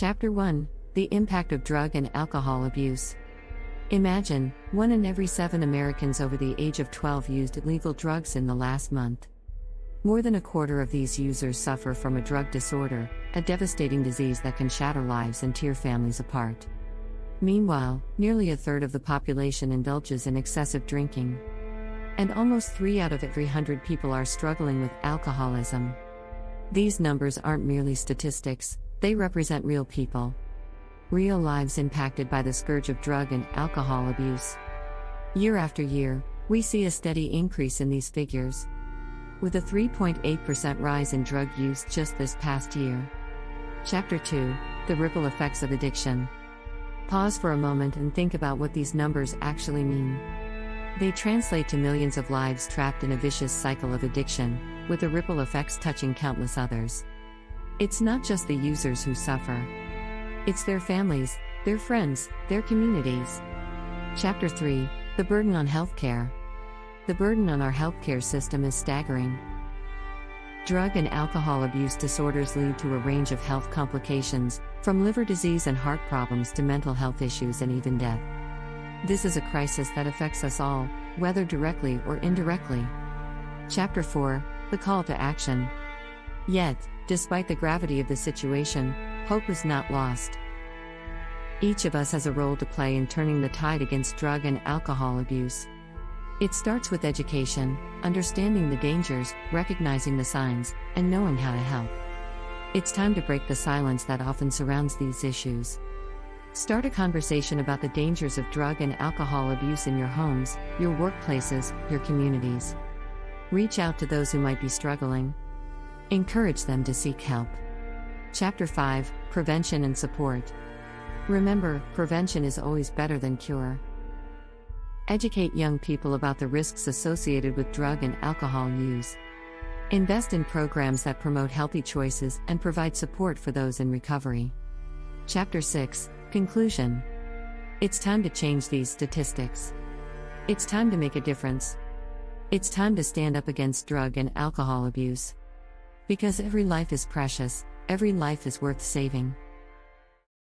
Chapter 1: The Impact of Drug and Alcohol Abuse. Imagine, 1 in every 7 Americans over the age of 12 used illegal drugs in the last month. More than a quarter of these users suffer from a drug disorder, a devastating disease that can shatter lives and tear families apart. Meanwhile, nearly a third of the population indulges in excessive drinking. And almost 3 out of every 100 people are struggling with alcoholism. These numbers aren't merely statistics, they represent real people. Real lives impacted by the scourge of drug and alcohol abuse. Year after year, we see a steady increase in these figures, with a 3.8% rise in drug use just this past year. Chapter 2: The Ripple Effects of Addiction. Pause for a moment and think about what these numbers actually mean. They translate to millions of lives trapped in a vicious cycle of addiction, with the ripple effects touching countless others. It's not just the users who suffer. It's their families, their friends, their communities. Chapter 3: The Burden on Healthcare. The burden on our healthcare system is staggering. Drug and alcohol abuse disorders lead to a range of health complications, from liver disease and heart problems to mental health issues and even death. This is a crisis that affects us all, whether directly or indirectly. Chapter 4: The Call to Action. Yet, despite the gravity of the situation, hope is not lost. Each of us has a role to play in turning the tide against drug and alcohol abuse. It starts with education, understanding the dangers, recognizing the signs, and knowing how to help. It's time to break the silence that often surrounds these issues. Start a conversation about the dangers of drug and alcohol abuse in your homes, your workplaces, your communities. Reach out to those who might be struggling. Encourage them to seek help. Chapter 5: Prevention and Support. Remember, prevention is always better than cure. Educate young people about the risks associated with drug and alcohol use. Invest in programs that promote healthy choices and provide support for those in recovery. Chapter 6: Conclusion. It's time to change these statistics. It's time to make a difference. It's time to stand up against drug and alcohol abuse. Because every life is precious, every life is worth saving.